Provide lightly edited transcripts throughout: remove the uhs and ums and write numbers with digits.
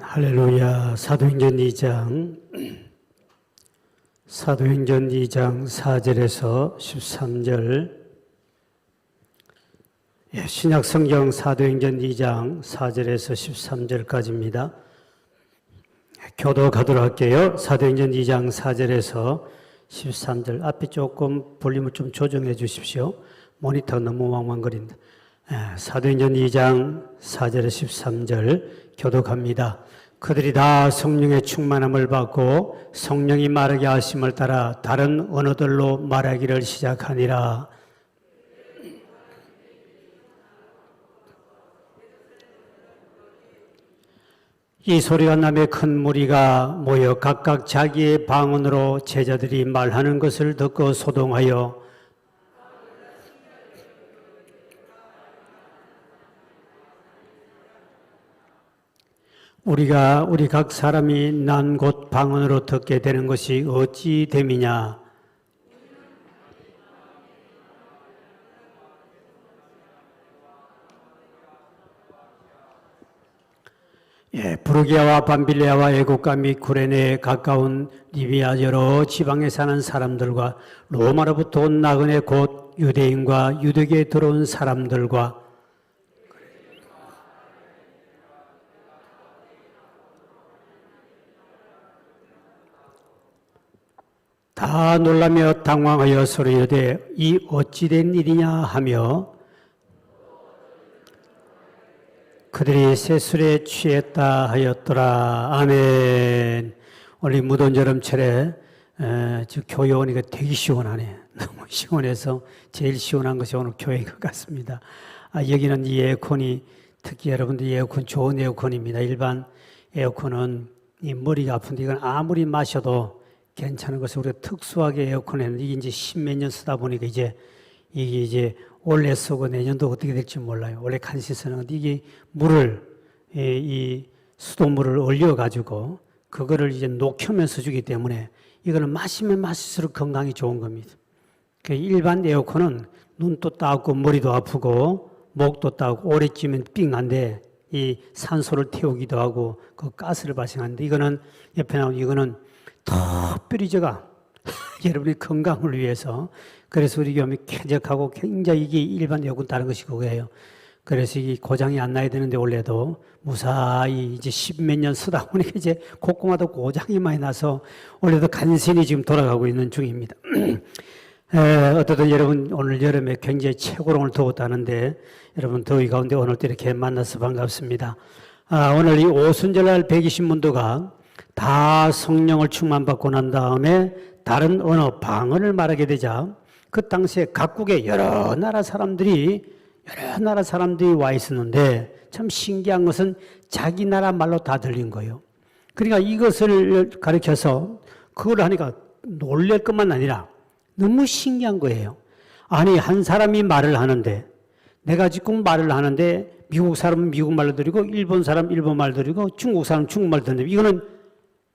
할렐루야. 사도행전 2장 4절에서 13절. 신약성경 사도행전 2장 4절에서 13절까지입니다. 교도가도록 할게요. 사도행전 2장 4절에서 13절. 앞에 조금 볼륨을 좀 조정해 주십시오. 모니터가 너무 왕왕거린다. 사도행전 2장 4절에서 13절 교독합니다. 그들이 다 성령의 충만함을 받고 성령이 말하게 하심을 따라 다른 언어들로 말하기를 시작하니라. 이 소리가 나매 큰 무리가 모여 각각 자기의 방언으로 제자들이 말하는 것을 듣고 소동하여 우리 각 사람이 난 곳 방언으로 듣게 되는 것이 어찌 됨이냐. 부르기아와 밤빌리아와 애국가 및 구레네에 가까운 리비아 여러 지방에 사는 사람들과 로마로부터 온 나그네 곧 유대인과 유대교에 들어온 사람들과 다 놀라며 당황하여 서로 이르되 이 어찌된 일이냐 하며 그들이 새술에 취했다 하였더라. 아멘. 오늘 무더운 여름철에 교회 오니까 되게 시원하네. 너무 시원해서 제일 시원한 것이 오늘 교회인 것 같습니다. 여기는 이 에어컨이 특히 여러분들 에어컨 좋은 에어컨입니다. 일반 에어컨은 이 머리가 아픈데 이건 아무리 마셔도 괜찮은 것을 우리가 특수하게 에어컨 했는데 이게 이제 십몇 년 쓰다 보니까 이게 올해 쓰고 내년도 어떻게 될지 몰라요. 원래 간신히 쓰는 건데 이게 물을, 이 수돗물을 얼려가지고 그거를 이제 녹여면서 주기 때문에 이거는 마시면 마실수록 건강이 좋은 겁니다. 일반 에어컨은 눈도 따갑고 머리도 아프고 목도 따갑고 오래 찌면 삥한데 이 산소를 태우기도 하고 그 가스를 발생하는데 이거는 옆에 나온 이거는 특별히 제가 여러분의 건강을 위해서 그래서 우리 교회 쾌적하고 굉장히 이게 일반 에어컨 다른 것이 그거예요. 그래서 이게 고장이 안 나야 되는데 원래도 무사히 이제 십몇 년 쓰다 보니까 이제 곳곳마다 고장이 많이 나서 원래도 간신히 지금 돌아가고 있는 중입니다. 어쨌든 여러분 오늘 여름에 굉장히 최고롱을 더웠다는데 여러분 더위 가운데 오늘 또 이렇게 만나서 반갑습니다. 오늘 이 오순절날 120문도가 다 성령을 충만받고 난 다음에 다른 언어 방언을 말하게 되자 그 당시에 각국의 여러 나라 사람들이 와 있었는데 참 신기한 것은 자기 나라 말로 다 들린 거예요. 그러니까 이것을 가르쳐서 그걸 하니까 놀랄 것만 아니라 너무 신기한 거예요. 아니 한 사람이 말을 하는데 내가 지금 말을 하는데 미국 사람은 미국 말로 들리고 일본 사람 일본 말 들리고 중국 사람 중국 말 들리고 이거는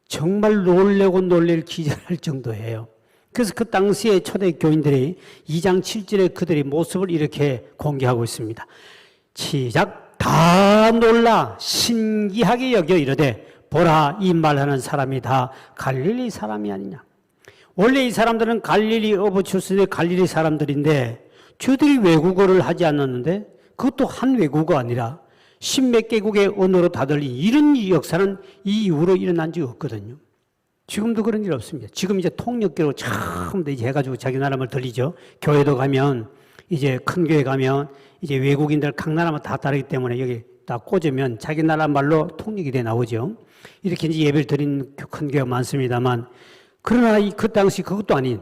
정말 놀랄 기절할 정도예요. 그래서 그 당시에 초대 교인들이 2장 7절에 그들의 모습을 이렇게 공개하고 있습니다. 시작. 다 놀라 신기하게 여겨 이르되 보라 이 말하는 사람이 다 갈릴리 사람이 아니냐. 원래 이 사람들은 갈릴리 어부 출신의 갈릴리 사람들인데 저들이 외국어를 하지 않았는데 그것도 한 외국어 아니라 십몇 개국의 언어로 다 들린 이런 역사는 이 이후로 일어난 적이 없거든요. 지금도 그런 일 없습니다. 지금 이제 통역기로 처음 이제 해가지고 자기 나라 말 들리죠. 교회도 가면 이제 큰 교회 가면 이제 외국인들 각 나라만 다 다르기 때문에 여기 다 꽂으면 자기 나라 말로 통역이 돼 나오죠. 이렇게 이제 예배를 드린 큰 교회가 많습니다만 그러나 그 당시 그것도 아닌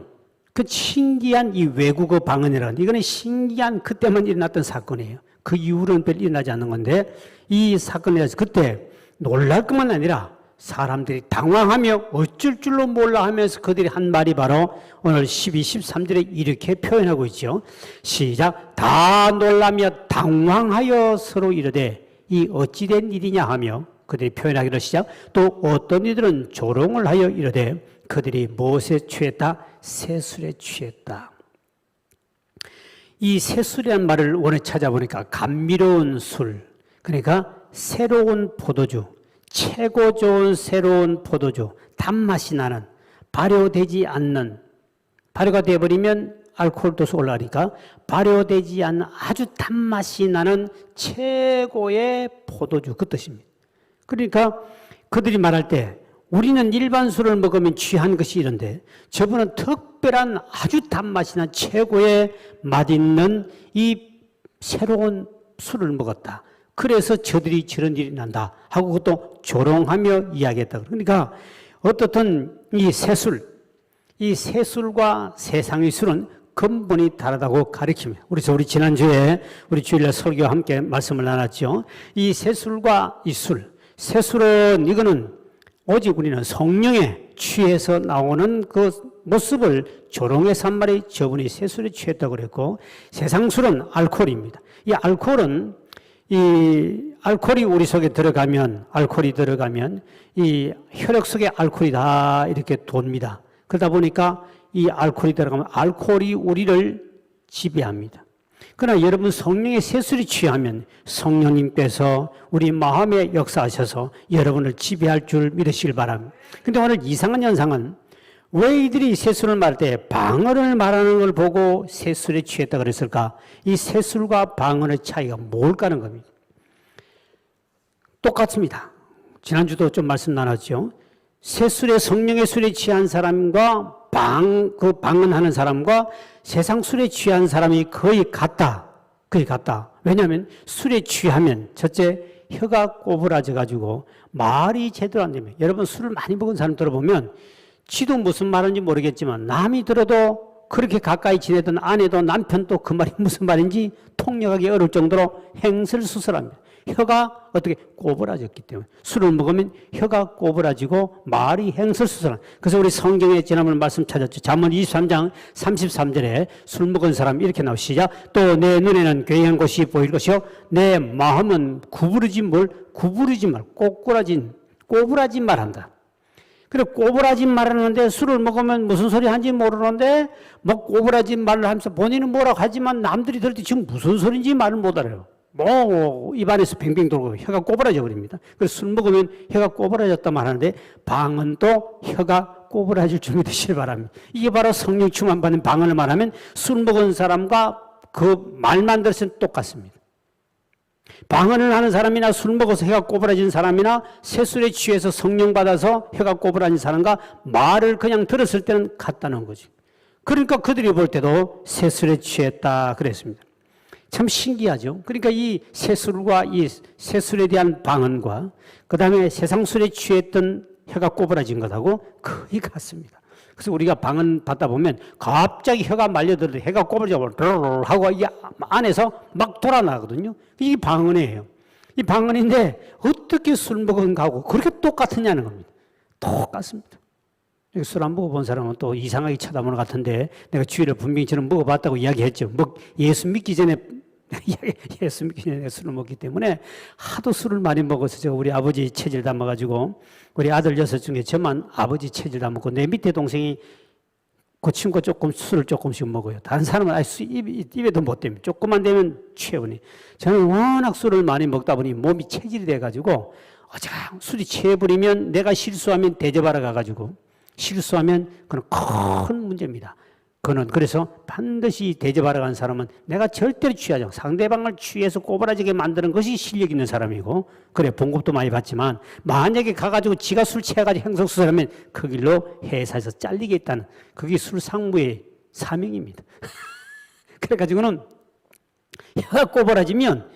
그 신기한 이 외국어 방언이라는 이거는 신기한 그때만 일어났던 사건이에요. 그 이후로는 별 일어나지 않는 건데 이 사건에 대해서 그때 놀랄 것만 아니라 사람들이 당황하며 어쩔 줄로 몰라 하면서 그들이 한 말이 바로 오늘 12, 13절에 이렇게 표현하고 있죠. 시작. 다 놀라며 당황하여 서로 이르되 이 어찌된 일이냐 하며 그들이 표현하기를 시작. 또 어떤 이들은 조롱을 하여 이르되 그들이 무엇에 취했다? 새술에 취했다. 이 새술이라는 말을 원래 찾아보니까 감미로운 술, 그러니까 새로운 포도주, 최고 좋은 새로운 포도주, 단맛이 나는, 발효되지 않는, 발효가 되어버리면 알코올 도수 올라가니까 발효되지 않는 아주 단맛이 나는 최고의 포도주, 그 뜻입니다. 그러니까 그들이 말할 때 우리는 일반 술을 먹으면 취한 것이 이런데 저분은 특별한 아주 단맛이 난 최고의 맛있는 이 새로운 술을 먹었다. 그래서 저들이 저런 일이 난다 하고 그것도 조롱하며 이야기했다. 그러니까 어떻든 이 새술, 이 새술과 세상의 술은 근본이 다르다고 가르칩니다. 그래서 우리 지난주에 우리 주일날 설교와 함께 말씀을 나눴죠. 이 새술과 이 술, 새술은 이거는 오직 우리는 성령에 취해서 나오는 그 모습을 조롱해서 한 말이 저분이 새술에 취했다고 그랬고, 세상 술은 알코올입니다. 이 알코올은 이 알코올이 우리 속에 들어가면, 알코올이 들어가면 이 혈액 속에 알코올이 다 이렇게 돕니다. 그러다 보니까 이 알코올이 들어가면 알코올이 우리를 지배합니다. 그러나 여러분 성령의 새술이 취하면 성령님께서 우리 마음에 역사하셔서 여러분을 지배할 줄 믿으시길 바랍니다. 근데 오늘 이상한 현상은 왜 이들이 새술을 말할 때 방언을 말하는 걸 보고 새술에 취했다 그랬을까? 이 새술과 방언의 차이가 뭘까 하는 겁니다. 똑같습니다. 지난주도 좀 말씀 나눴죠. 새술에 성령의 술에 취한 사람과 방언하는 사람과 세상 술에 취한 사람이 거의 같다. 거의 같다. 왜냐하면 술에 취하면 첫째 혀가 꼬부라져 가지고 말이 제대로 안 됩니다. 여러분 술을 많이 먹은 사람 들어보면 지도 무슨 말인지 모르겠지만 남이 들어도 그렇게 가까이 지내던 아내도 남편도 그 말이 무슨 말인지 통역하기 어려울 정도로 행설수설합니다. 혀가 어떻게 꼬부라졌기 때문에 술을 먹으면 혀가 꼬부라지고 말이 행설수설합니다. 그래서 우리 성경에 지난번 말씀 찾았죠. 잠언 23장 33절에 술 먹은 사람 이렇게 나오고 시작. 또 내 눈에는 괴이한 것이 보일 것이요 내 마음은 구부러진 말 꼬부라진 말한다. 그래 꼬부라진 말을 하는데 술을 먹으면 무슨 소리 하는지 모르는데 뭐 꼬부라진 말을 하면서 본인은 뭐라고 하지만 남들이 들을 때 지금 무슨 소리인지 말을 못 알아요. 뭐 입안에서 뱅뱅 돌고 혀가 꼬부라져 버립니다. 그래서 술 먹으면 혀가 꼬부라졌다 말하는데 방언도 혀가 꼬부라질 줄 믿으시길 바랍니다. 이게 바로 성령 충만 받는 방언을 말하면 술 먹은 사람과 그 말만 들으면 똑같습니다. 방언을 하는 사람이나 술 먹어서 혀가 꼬부라진 사람이나 새술에 취해서 성령 받아서 혀가 꼬부라진 사람과 말을 그냥 들었을 때는 같다는 거지. 그러니까 그들이 볼 때도 새술에 취했다 그랬습니다. 참 신기하죠. 그러니까 이 새술과 이 새술에 대한 방언과 그 다음에 세상 술에 취했던 혀가 꼬부라진 것하고 거의 같습니다. 그래서 우리가 방언 받다 보면 갑자기 혀가 말려들어도 혀가 꼬부라져 하고 이 안에서 막 돌아나거든요. 이게 방언이에요. 이 방언인데 어떻게 술 먹은 거하고 그렇게 똑같으냐는 겁니다. 똑같습니다. 술 안 먹어본 사람은 또 이상하게 쳐다보는 것 같은데 내가 주일에 분명히 저는 먹어봤다고 이야기했죠. 예수 믿기 전에 술을 먹기 때문에 하도 술을 많이 먹어서 제가 우리 아버지 체질 담아가지고 우리 아들 6 중에 저만 아버지 체질 담았고 내 밑에 동생이 그 친구가 술을 조금씩 먹어요. 다른 사람은 입에도 못 대면 조금만 되면 취해버니. 저는 워낙 술을 많이 먹다 보니 몸이 체질이 돼가지고 술이 취해버리면 내가 실수하면 대접하러 가가지고 실수하면 그건 큰 문제입니다. 그래서 반드시 대접하러 간 사람은 내가 절대로 취하지 않고 상대방을 취해서 꼬부라지게 만드는 것이 실력 있는 사람이고 그래 봉급도 많이 받지만 만약에 가가지고 지가 술 취해가지고 행성수설하면 그 길로 회사에서 잘리겠다는 그게 술상무의 사명입니다. 그래가지고는 혀가 꼬부라지면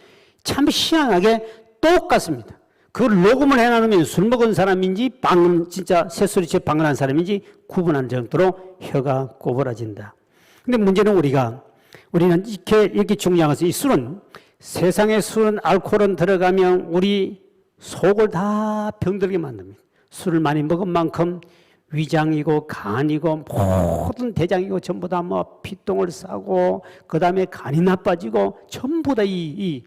참 희한하게 똑같습니다. 그걸 녹음을 해놔놓으면 술 먹은 사람인지 진짜 새소리 취해 방언한 사람인지 구분할 정도로 혀가 꼬부라진다. 근데 문제는 우리는 이렇게 중요한 것은 이 술은 세상의 술은 알코올은 들어가면 우리 속을 다 병들게 만듭니다. 술을 많이 먹은 만큼 위장이고 간이고 모든 대장이고 전부 다 뭐 피똥을 싸고 그 다음에 간이 나빠지고 전부 다 이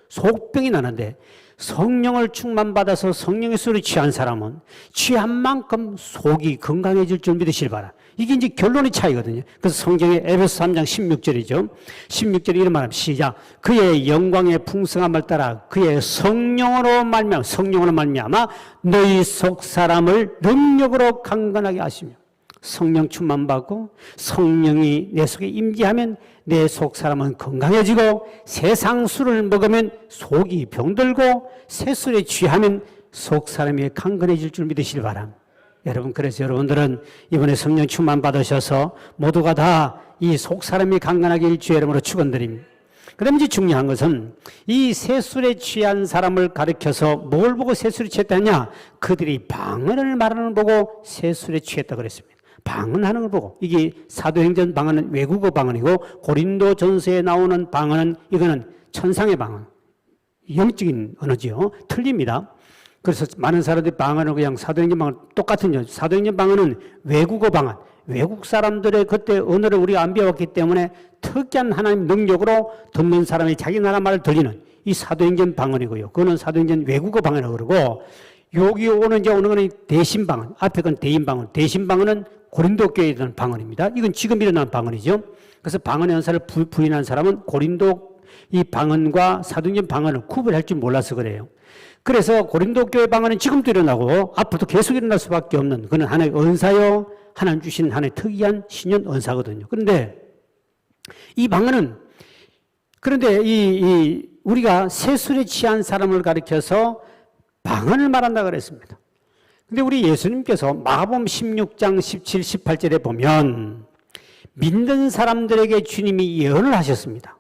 속병이 나는데 성령을 충만받아서 성령의 술에 취한 사람은 취한 만큼 속이 건강해질 줄 믿으시길 바라. 이게 이제 결론의 차이거든요. 그래서 성경의 에베소 3장 16절이죠. 16절에 이런 말합니다. 시작. 그의 영광의 풍성함을 따라 그의 성령으로 말미암아 너희 속 사람을 능력으로 강건하게 하시며, 성령 충만받고 성령이 내 속에 임재하면 내 속 사람은 건강해지고, 세상 술을 먹으면 속이 병들고, 새 술에 취하면 속 사람이 강건해질 줄 믿으시길 바랍니다. 여러분, 그래서 여러분들은 이번에 성령 충만 받으셔서 모두가 다 이 속 사람이 강건하게 주의 이름으로 축원드립니다. 그다음에 이제 중요한 것은 이 새 술에 취한 사람을 가리켜서 뭘 보고 새 술에 취했다냐? 그들이 방언을 말하는 걸 보고 새 술에 취했다 그랬습니다. 방언하는 걸 보고. 이게 사도행전 방언은 외국어 방언이고, 고린도 전서에 나오는 방언은 이거는 천상의 방언, 영적인 언어지요. 틀립니다. 그래서 많은 사람들이 방언을 그냥 사도행전 방언 똑같은, 사도행전 방언은 외국어 방언, 외국 사람들의 그때 언어를 우리가 안 배웠기 때문에 특이한 하나님 능력으로 듣는 사람이 자기 나라 말을 들리는 이 사도행전 방언이고요. 그거는 사도행전 외국어 방언이라고 그러고, 여기 오는 거는 대신 방언, 앞에 건 대인 방언. 대신 방언은 고린도 교회에 있는 방언입니다. 이건 지금 일어난 방언이죠. 그래서 방언의 연사를 부인한 사람은 고린도 이 방언과 사도행전 방언을 구별할 줄 몰라서 그래요. 그래서 고린도 교회 방언은 지금도 일어나고 앞으로도 계속 일어날 수밖에 없는, 그건 하나의 은사요, 하나님 주신 하나의 특이한 신년 은사거든요. 그런데 이 방언은, 그런데 우리가 새 술에 취한 사람을 가리켜서 방언을 말한다 그랬습니다. 근데 우리 예수님께서 마가복음 16장 17, 18절에 보면 믿는 사람들에게 주님이 예언을 하셨습니다.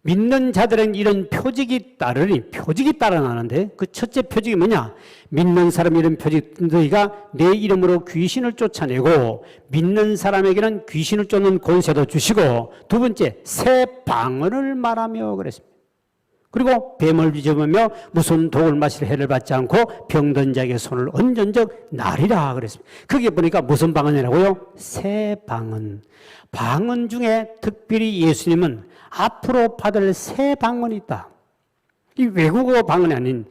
믿는 자들은 이런 표적이 따라나는데, 그 첫째 표적이 뭐냐? 믿는 사람 이런 표적, 너희가 내 이름으로 귀신을 쫓아내고 믿는 사람에게는 귀신을 쫓는 권세도 주시고, 두 번째 새 방언을 말하며 그랬습니다. 그리고 뱀을 뒤집으며 무슨 독을 마실 해를 받지 않고 병든 자에게 손을 얹은 적 나리라 그랬습니다. 그게 보니까 무슨 방언이라고요? 새 방언. 방언 중에 특별히 예수님은 앞으로 받을 새 방언이 있다. 이 외국어 방언이 아닌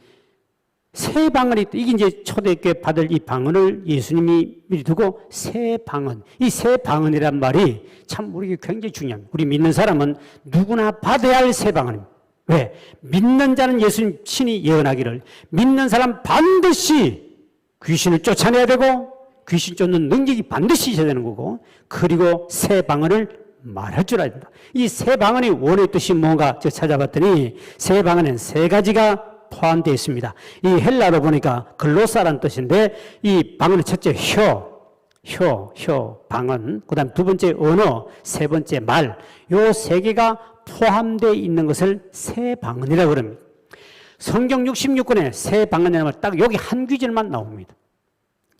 새 방언이 있다. 이게 이제 초대교회 받을 이 방언을 예수님이 미리 두고 새 방언. 이 새 방언이란 말이 참 우리에게 굉장히 중요합니다. 우리 믿는 사람은 누구나 받아야 할 새 방언입니다. 왜? 믿는 자는 예수님 친히 예언하기를 믿는 사람 반드시 귀신을 쫓아내야 되고 귀신 쫓는 능력이 반드시 있어야 되는 거고, 그리고 새 방언을 말할 줄 알아야 된다. 이 새 방언이 원의 뜻이 뭔가 찾아봤더니 새 방언은 세 가지가 포함되어 있습니다. 이 헬라로 보니까 글로사라는 뜻인데, 이 방언의 첫째 방언, 그 다음 두 번째 언어, 세 번째 말, 요 세 개가 포함되어 있는 것을 새 방언이라고 그럽니다. 성경 66권에 새 방언이라는 말 딱 여기 한 귀절만 나옵니다.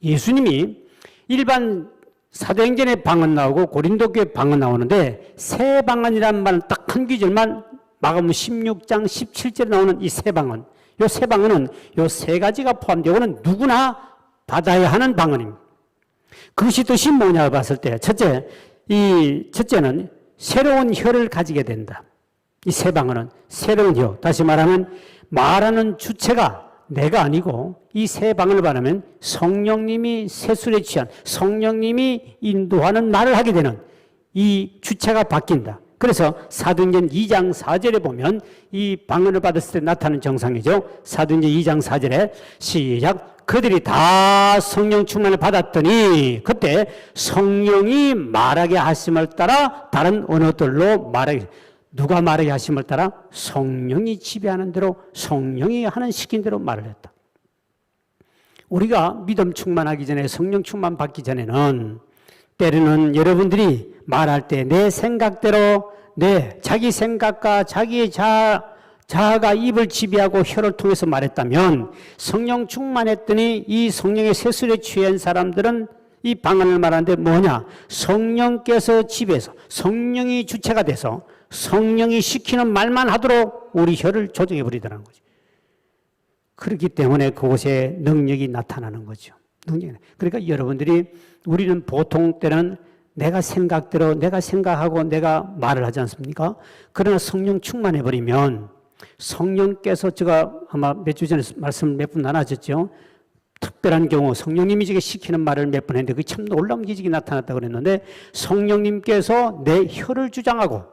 예수님이 일반 사도행전의 방언 나오고 고린도교의 방언 나오는데, 새 방언이라는 말은 딱 한 귀절만 마가복음 16장 17절에 나오는 이 새 방언, 요 새 방언은 요 세 가지가 포함되어 있는 누구나 받아야 하는 방언입니다. 그것이 뜻이 뭐냐 봤을 때, 첫째는 새로운 혀를 가지게 된다. 이 새 방언은 새로운 혀, 다시 말하면 말하는 주체가 내가 아니고 이 새 방언을 말하면 성령님이 새술에 취한 성령님이 인도하는 말을 하게 되는 이 주체가 바뀐다. 그래서 사도행전 2장 4절에 보면 이 방언을 받았을 때 나타나는 정상이죠. 사도행전 2장 4절에 시작. 그들이 다 성령 충만을 받았더니 그때 성령이 말하게 하심을 따라 다른 언어들로 말하게, 누가 말하게 하심을 따라 성령이 지배하는 대로 성령이 하는 시킨 대로 말을 했다. 우리가 믿음 충만하기 전에, 성령 충만 받기 전에는 때로는 여러분들이 말할 때 내 생각대로 자기 생각과 자기의 자아가 입을 지배하고 혀를 통해서 말했다면, 성령 충만했더니 이 성령의 세술에 취한 사람들은 이 방언을 말하는데 뭐냐? 성령께서 지배해서 성령이 주체가 돼서 성령이 시키는 말만 하도록 우리 혀를 조정해 버리더라는 거죠. 그렇기 때문에 그곳에 능력이 나타나는 거죠. 그러니까 여러분들이, 우리는 보통 때는 내가 생각대로 내가 생각하고 내가 말을 하지 않습니까? 그러나 성령 충만해버리면 성령께서 제가 아마 몇 주 전에 말씀 몇 분 나눠줬죠. 특별한 경우 성령님이 제게 시키는 말을 몇 번 했는데 그게 참 놀라운 기적이 나타났다고 그랬는데 성령님께서 내 혀를 주장하고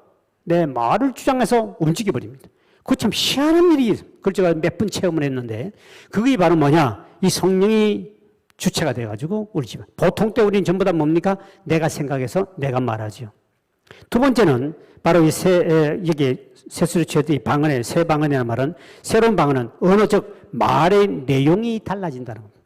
내 말을 주장해서 움직여버립니다. 그거 참 희한한 일이 그걸 제가 몇 번 체험을 했는데 그게 바로 뭐냐? 이 성령이 주체가 돼가지고 우리 집에 보통 때 우리는 전부 다 뭡니까? 내가 생각해서 내가 말하죠. 두 번째는 바로 여기 세수를 취했던 이 방언의 새 방언이라는 말은 새로운 방언은 언어적 말의 내용이 달라진다는 겁니다.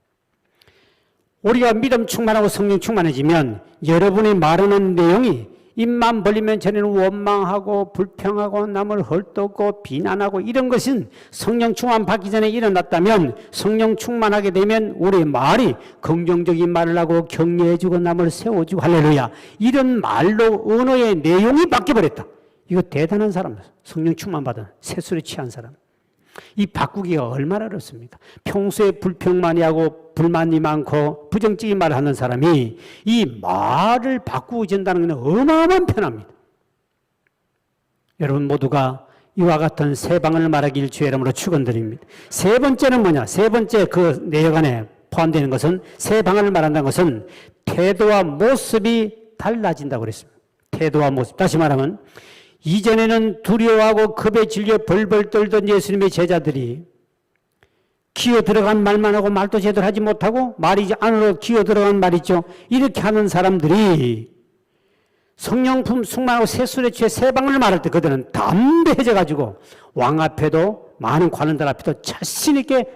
우리가 믿음 충만하고 성령 충만해지면 여러분이 말하는 내용이 입만 벌리면 전에는 원망하고 불평하고 남을 헐뜯고 비난하고 이런 것은 성령 충만 받기 전에 일어났다면 성령 충만하게 되면 우리의 말이 긍정적인 말을 하고 격려해주고 남을 세워주고 할렐루야 이런 말로 언어의 내용이 바뀌어버렸다. 이거 대단한 사람, 성령 충만 받은 세술에 취한 사람. 이 바꾸기가 얼마나 어렵습니까? 평소에 불평 많이 하고 불만이 많고 부정적인 말을 하는 사람이 이 말을 바꾸고 된다는 것은 어마어마한 편합니다. 여러분 모두가 이와 같은 새 방언을 말하길 주의 이름으로 축원드립니다. 세 번째는 뭐냐? 세 번째 그 내용 안에 포함되는 것은 새 방언을 말한다는 것은 태도와 모습이 달라진다고 그랬습니다. 태도와 모습. 다시 말하면 이전에는 두려워하고 겁에 질려 벌벌 떨던 예수님의 제자들이 기어 들어간 말만 하고 말도 제대로 하지 못하고 말이 안으로 기어 들어간 말 있죠. 이렇게 하는 사람들이 성령 충만하고 새술에 취해 새 방언을 말할 때 그들은 담대해져 가지고 왕 앞에도 많은 관원들 앞에도 자신 있게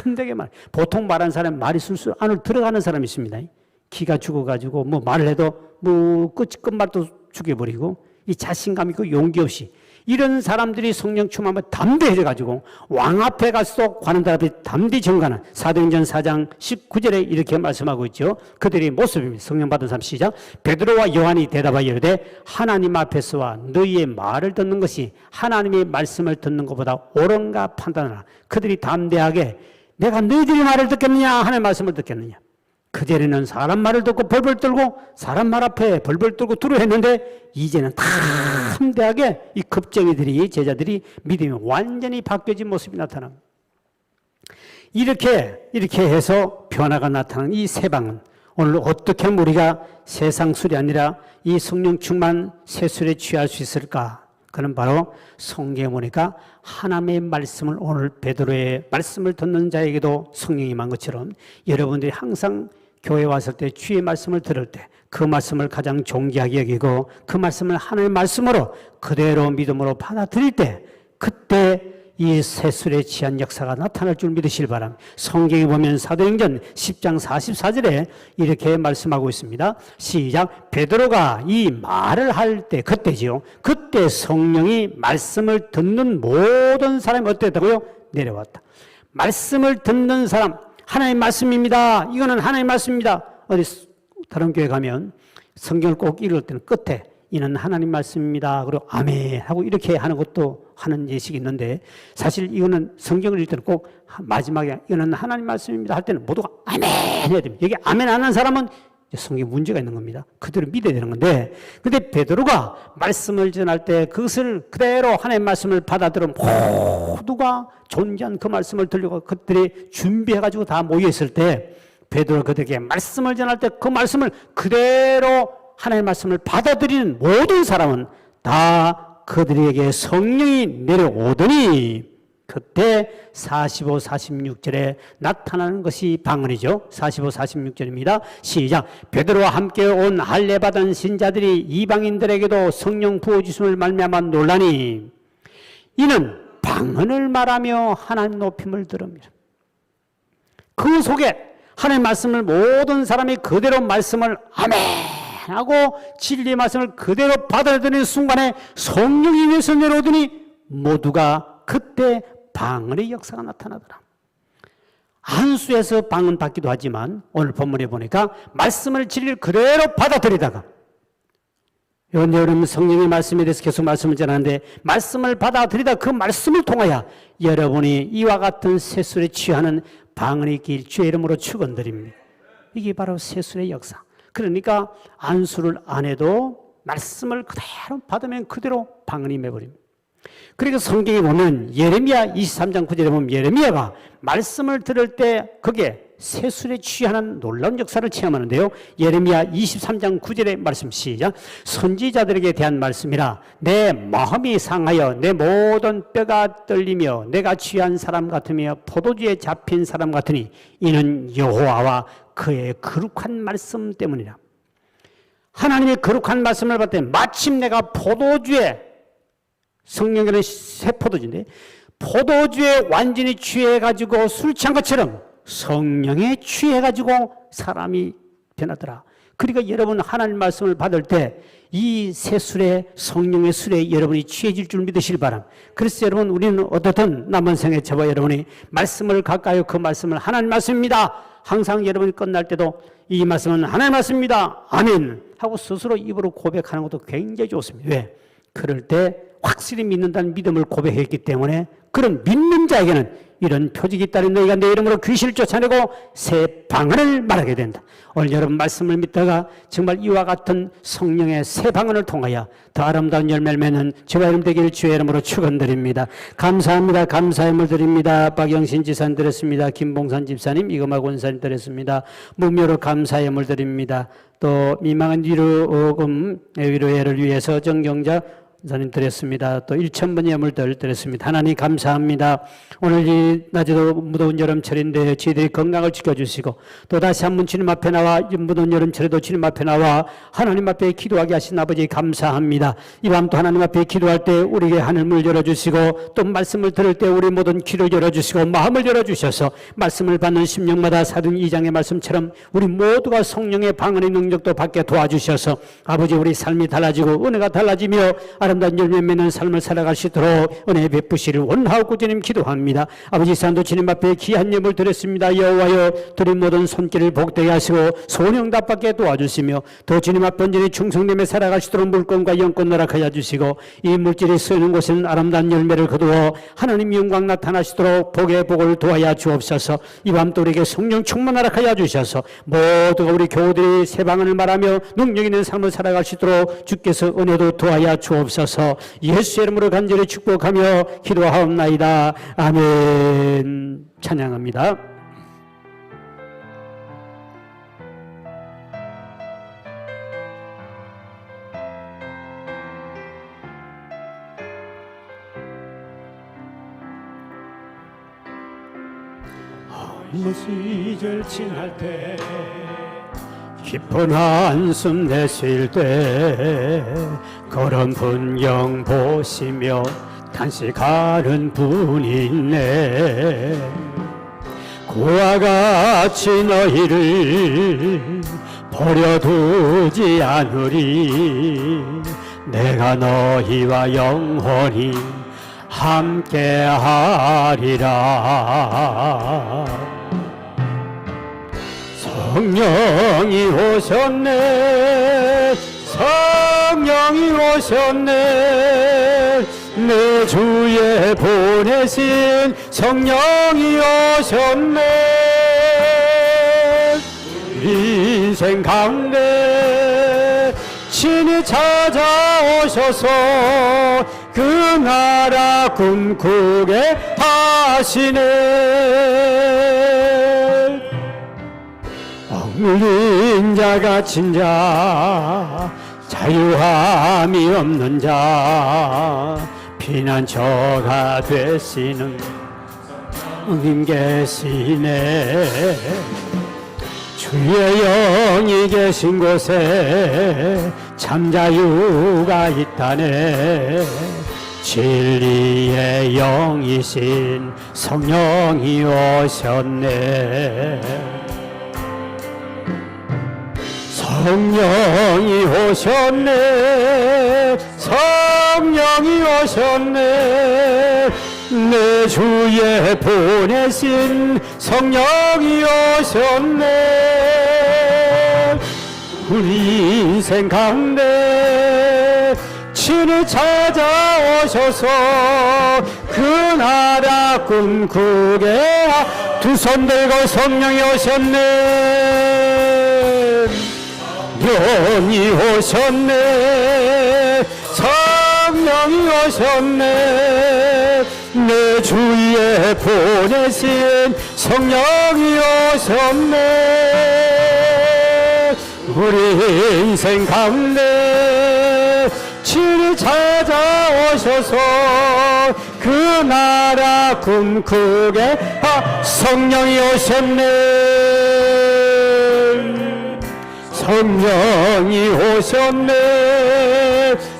담대하게 말. 보통 말하는 사람 말이 술술 안으로 들어가는 사람이 있습니다. 기가 죽어가지고 뭐 말을 해도 뭐 끝말도 죽여버리고 이 자신감 있고 용기 없이 이런 사람들이 성령 충만하면 담대해져 가지고 왕 앞에 가서 관원들 앞에 담대히 증거하는 사도행전 4장 19절에 이렇게 말씀하고 있죠. 그들의 모습입니다. 성령 받은 사람 시작. 베드로와 요한이 대답하여 이르되 하나님 앞에서와 너희의 말을 듣는 것이 하나님의 말씀을 듣는 것보다 옳은가 판단하라. 그들이 담대하게 내가 너희들의 말을 듣겠느냐 하나님의 말씀을 듣겠느냐. 그전에는 사람 말을 듣고 벌벌 떨고 사람 말 앞에 벌벌 떨고 두려워했는데 이제는 담대하게 이 겁쟁이들이 제자들이 믿음이 완전히 바뀌어진 모습이 나타납니다. 이렇게 해서 변화가 나타나는 이 새 방언 오늘 어떻게 하면 우리가 세상 술이 아니라 이 성령 충만 새 술에 취할 수 있을까? 그는 바로 성경에 보니까 하나님의 말씀을 오늘 베드로의 말씀을 듣는 자에게도 성령이 임한 것처럼 여러분들이 항상 교회 왔을 때 주의 말씀을 들을 때 그 말씀을 가장 존귀하게 여기고 그 말씀을 하나님의 말씀으로 그대로 믿음으로 받아들일 때 그때 이 새술에 취한 역사가 나타날 줄 믿으시길 바랍니다. 성경에 보면 사도행전 10장 44절에 이렇게 말씀하고 있습니다. 시작. 베드로가 이 말을 할 때 그때지요. 그때 성령이 말씀을 듣는 모든 사람이 어땠다고요? 내려왔다. 말씀을 듣는 사람 하나님의 말씀입니다. 이거는 하나님의 말씀입니다. 어디 다른 교회 가면 성경을 꼭 읽을 때는 끝에 이는 하나님 말씀입니다. 그리고 아멘 하고 이렇게 하는 것도 하는 예식이 있는데 사실 이거는 성경을 읽을 때는 꼭 마지막에 이거는 하나님 말씀입니다 할 때는 모두가 아멘 해야 됩니다. 여기 아멘 안 하는 사람은 성경에 문제가 있는 겁니다. 그대로 믿어야 되는 건데 근데 베드로가 말씀을 전할 때 그것을 그대로 하나님의 말씀을 받아들여 모두가 존귀한 그 말씀을 들려고 그들이 준비해가지고 다 모여있을 때 베드로가 그들에게 말씀을 전할 때 그 말씀을 그대로 하나님의 말씀을 받아들이는 모든 사람은 다 그들에게 성령이 내려오더니 그때 45, 46절에 나타나는 것이 방언이죠. 45, 46절입니다. 시작. 베드로와 함께 온 할례 받은 신자들이 이방인들에게도 성령 부어주심을 말미암아 놀라니 이는 방언을 말하며 하나님 높임을 들읍니다. 그 속에 하나님의 말씀을 모든 사람이 그대로 말씀을 아멘 하고 진리의 말씀을 그대로 받아들이는 순간에 성령이 위에서 내려오더니 모두가 그때 방언의 역사가 나타나더라. 안수에서 방언 받기도 하지만 오늘 본문에 보니까 말씀을 진리를 그대로 받아들이다가 여러분 성령의 말씀에 대해서 계속 말씀을 전하는데 말씀을 받아들이다 그 말씀을 통하여 여러분이 이와 같은 새술에 취하는 방언이 있길 주의 이름으로 축원드립니다. 이게 바로 새술의 역사. 그러니까 안수를 안 해도 말씀을 그대로 받으면 그대로 방언이 임해버립니다. 그리고 성경에 보면 예레미야 23장 9절에 보면 예레미야가 말씀을 들을 때 그게 세술에 취하는 놀라운 역사를 체험하는데요. 예레미야 23장 9절의 말씀 시작. 선지자들에게 대한 말씀이라 내 마음이 상하여 내 모든 뼈가 떨리며 내가 취한 사람 같으며 포도주에 잡힌 사람 같으니 이는 여호와와 그의 거룩한 말씀 때문이라. 하나님의 거룩한 말씀을 받을 때 마침 내가 포도주에, 성령에는 새 포도주인데 포도주에 완전히 취해가지고 술 취한 것처럼 성령에 취해가지고 사람이 변하더라. 그러니까 여러분 하나님 말씀을 받을 때 이 새 술에, 성령의 술에 여러분이 취해질 줄 믿으실 바람. 그래서 여러분 우리는 어떻든 남은 생에 저와 여러분이 말씀을 가까이 그 말씀을 하나님 말씀입니다. 항상 여러분이 끝날 때도 이 말씀은 하나님 말씀입니다. 아멘 하고 스스로 입으로 고백하는 것도 굉장히 좋습니다. 왜? 그럴 때 확실히 믿는다는 믿음을 고백했기 때문에 그런 믿는 자에게는 이런 표적이 있다는 너희가 내 이름으로 귀신을 쫓아내고 새 방언을 말하게 된다. 오늘 여러분 말씀을 믿다가 정말 이와 같은 성령의 새 방언을 통하여 더 아름다운 열매를 맺는 저와 여러분 되기를 주의 이름으로 축원드립니다. 감사합니다. 감사의 물 드립니다. 박영신 지사님 드렸습니다. 김봉산 집사님, 이금하 권사님 드렸습니다. 무료로 감사의 물 드립니다. 또 미망한 위로회를 위해서 정경자 전님 드렸습니다. 또 1,000번 예물들 드렸습니다. 하나님 감사합니다. 오늘 이 낮에도 무더운 여름철인데 저희들이 건강을 지켜주시고 또 다시 한번 주님 앞에 나와 무더운 여름철에도 주님 앞에 나와 하나님 앞에 기도하게 하신 아버지 감사합니다. 이 밤도 하나님 앞에 기도할 때 우리에게 하늘문을 열어주시고 또 말씀을 들을 때 우리 모든 귀를 열어주시고 마음을 열어주셔서 말씀을 받는 심령마다 사도행 2장의 말씀처럼 우리 모두가 성령의 방언의 능력도 받게 도와주셔서 아버지 우리 삶이 달라지고 은혜가 달라지며 아름다운 열매 맺는 삶을 살아갈 수 있도록 은혜 베푸시를 원하옵고 주님 기도합니다. 아버지 산도 주님 앞에 귀한 예물 드렸습니다. 여호와여 드린 모든 손길을 복되게 하시고 소명답게 도와주시며 더 주님 앞 번전히 충성됨에 살아갈 수 있도록 물건과 영권 허락하여 주시고 이 물질이 쓰이는 곳에는 아름다운 열매를 거두어 하나님 영광 나타나시도록 복의 복을 도하여 주옵소서. 이 밤도 우리에게 성령 충만 허락하여 주셔서 모두가 우리 교우들이 새 방언을 말하며 능력 있는 삶을 살아갈 수 있도록 주께서 은혜도 도하여 주옵소서. 예수의 이름으로 간절히 축복하며 기도하옵나이다. 아멘. 찬양합니다. 시절 지날 때 깊은 한숨 내쉴 때 그런 분경 보시며 단식하는 분이 있네. 그와 같이 너희를 버려두지 않으리. 내가 너희와 영원히 함께하리라. 성령이 오셨네. 성령이 오셨네. 내 주에 보내신 성령이 오셨네. 우리 인생 가운데 친히 찾아오셔서 그 나라 꿈꾸게 하시네. 억눌린 자 갇힌 자 자유함이 없는 자 피난처가 되시는 님 계시네. 주의 영이 계신 곳에 참 자유가 있다네. 진리의 영이신 성령이 오셨네. 성령이 오셨네. 성령이 오셨네. 내 주에 보내신 성령이 오셨네. 우리 인생 가운데 친히 찾아오셔서 그 나라 꿈꾸게 두 손 들고 성령이 오셨네. 영이 오셨네. 성령이 오셨네. 내 주위에 보내신 성령이 오셨네. 우리 인생 가운데 친히 찾아오셔서 그 나라 꿈꾸게 성령이 오셨네. 성령이 오셨네.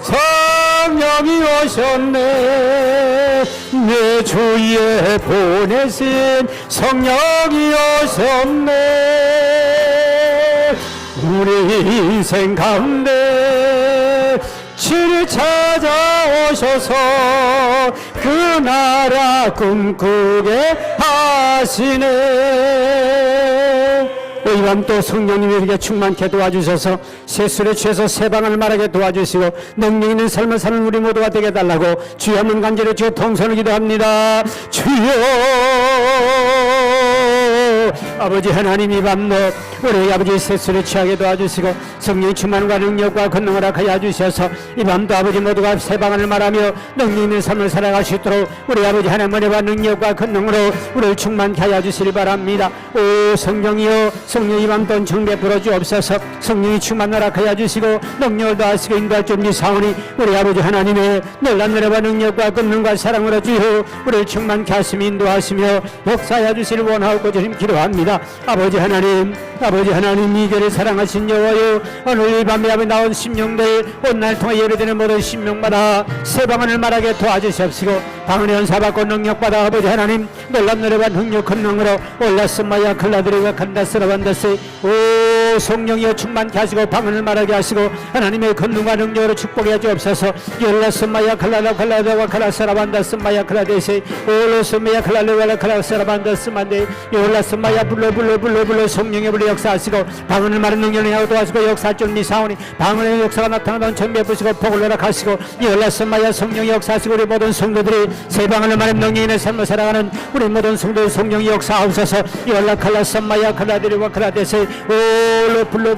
성령이 오셨네. 내 주위에 보내신 성령이 오셨네. 우리 인생 가운데 친히 찾아오셔서 그 나라 꿈꾸게 하시네. 이 밤 또 성령님이 우리에게 충만케 도와주셔서 세술에 취해서 세방을 말하게 도와주시고 능력 있는 삶을 사는 우리 모두가 되게 달라고 주여 한번 간절히 주여 통성을 기도합니다. 주여 아버지 하나님, 이 밤도 우리 아버지 세술에 취하게 도와주시고 성령의 충만과 능력과 권능을 허락하여 주셔서 이 밤도 아버지 모두가 세방을 말하며 능력 있는 삶을 살아갈 수 있도록 우리 아버지 하나님의 은혜와 능력과 권능으로 우리를 충만케 하여 주시기 바랍니다. 오 성령이여, 성령 이 밤도 은총 베풀어 주옵소서. 성령이 충만 허락하여 주시고 능력을 더하시고 인도할 준비 사오니 우리 아버지 하나님의 놀란 은혜와 능력과 권능과 사랑으로 주여 우리를 충만케 하시며 인도하시며 역사하여 주시길 원하고 주님 기도합니다. 아버지 하나님, 아버지 하나님, 이 교회를 사랑하신 여호와여, 오늘 이 밤에 아버지 나온 심령들 온 날 통해 예배되는 모든 심령마다 세방언을 말하게 도와주시옵시고 방언의 연사받고 능력받아 아버지 하나님 놀랍 노래와 능력 권능으로 올라스마야 클라드리가 간다스라반다스. 오 성령이여 충만케 하시고 방언을 말하게 하시고 하나님의 권능과 능력으로 축복해 주옵소서. 열라스마야 클라라 클라드와 클라스라반다스마야 클라데세 올라스마야 클라르와 클라스라반다스만데 열라스마야 불러 성령의 불러 역사하시고 방언을 말하는 능력을 하고 도와주시고 역사할 줄 미사오니 방언의 역사가 나타나던 전 베푸시고 복을 허락하시고 열라스마야 성령의 역사하시고 우리 모든 성도들이 새 방언을 말하는 능력의 삶을 살아가는 우리 모든 성도의 성령의 역사하옵소서. 열라 칼라스마야 칼라드리와 칼라데세 올로 불러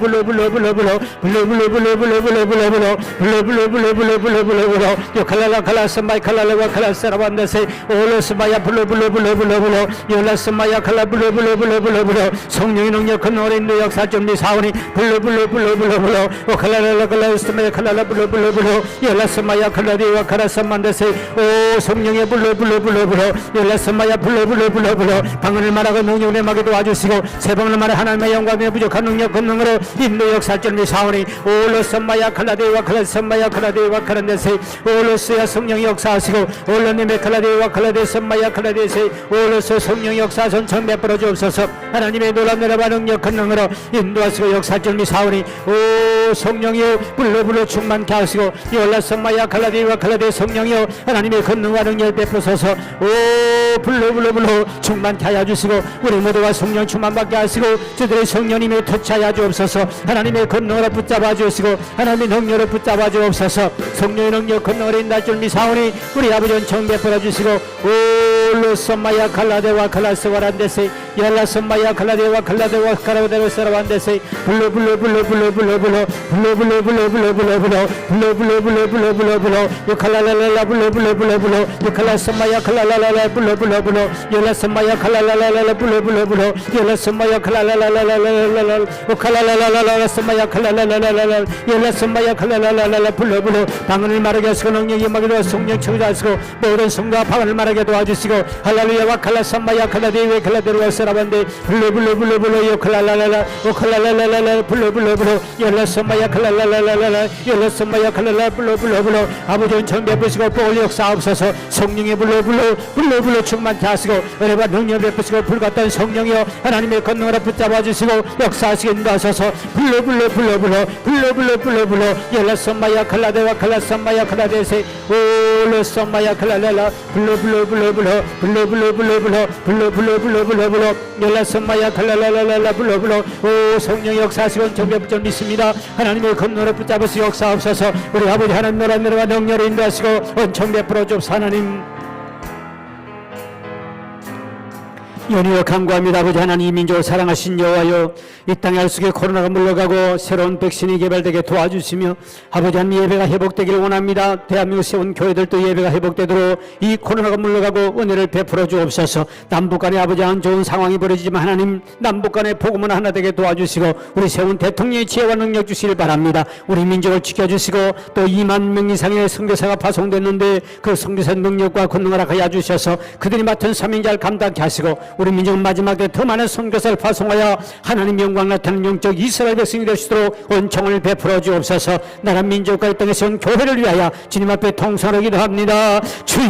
칼라라 칼라스마야 칼라레와 칼라스라반데세 올로스마야 불러 열라스마야 칼라 불러 성령의 능력 권능으로 인도 역사 준비 사오니 불러 칼라라 칼라스마야 칼라라 불러 열라스마야 칼라디와 칼라스만데세 오 성령의 불러 열라스마야 불러 방언을 말하고 능력을 막게 도와주시고 세방을 말해 하나님의 영광의 부족한 능력 권능으로 인도 역사 준비 사오니 올로스마야 칼라디와 칼라스마야 칼라디와 칼란데세 올로스야 성령의 역사하시고 올로님의 칼라디와 칼라데스마야 칼라데세 올로스 성령의 역사 전천 베풀어 주옵소서. 하나님의 놀라운 은혜와 능력 권능으로 인도하시고 역사 준비 사오니 오 성령이여 불러 충만케 하시고 열라성마야 칼라디와 칼라데 성령이여 하나님의 권능과 능력을 베푸소서. 오 불러 충만케 하여 주시고 우리 모두가 성령 충만받게 하시고 저들의 성령님의 터치하여 주옵소서. 하나님의 권능으로 붙잡아 주시고 하나님의 능력으로 붙잡아 주옵소서. 성령의 능력 권능으로 인도할 준비 사오니 우리 아버지 은총 베풀어 주시고 올로성마야 칼라데와 칼라스와란데세 열라성마야 칼라데와 칼라데와 카라데와 사라반데세 불러 칼라라라라 불러 칼라성마야 칼라라라라 불러 열라성마야 칼라라라라 불러 열라성마야 칼라라라라 칼라라라라 성마야 칼라라라라 열라성마야 칼라라라라 불러 방언을 말하게 하시고 능력이 임하게 성령 청자하시고 모든 성도와 방언을 말하게 도와주시고 할렐루야와 칼라성마야 칼라데와 칼라데와 사라반데 불러 칼라라라라 칼라라라라 불러 열라성마야 칼라라라라 열라성마야 칼라라 불러 아버지 은총 베푸시고 복을 역사하옵소서. 성령의 불러 충만케 하시고 은혜와 능력 베푸시고 불같던 성령이여 하나님의 권능으로 붙잡아 주시고 역사하시게 인도하소서. 불러 열라성마야 칼라데와 칼라성마야 칼라데세 올라성마야 칼라라라 불러 열라성마야 칼라라라라 불러 오 성령 역사하시고 은총 베푸실 믿습니다. 하나님의 권능으로 붙잡으시고 역사하옵소서. 우리 아버지 하나님 노란 노래와 능력을 인도하시고 은총 베풀어 주옵소서. 하나님 연이어 간구합니다. 아버지 하나님, 이 민족을 사랑하신 여호와여, 이 땅의 알 속에 코로나가 물러가고 새로운 백신이 개발되게 도와주시며 아버지 하나님, 예배가 회복되기를 원합니다. 대한민국 세운 교회들도 예배가 회복되도록 이 코로나가 물러가고 은혜를 베풀어 주옵소서. 남북 간에 아버지 안 좋은 상황이 벌어지지만 하나님, 남북 간의 복음은 하나 되게 도와주시고 우리 세운 대통령의 지혜와 능력 주시길 바랍니다. 우리 민족을 지켜주시고 또 2만 명 이상의 선교사가 파송됐는데 그 선교사 능력과 권능을 하여 주셔서 그들이 맡은 사명자를 감당케 하시고 우리 민족은 마지막에 더 많은 선교사를 파송하여 하나님 영광 나타나는 영적 이스라엘 백성이 될 수 있도록 은총을 베풀어 주옵소서. 나라 민족과 이 땅에 세운 교회를 위하여 주님 앞에 통성하기도 합니다. 주여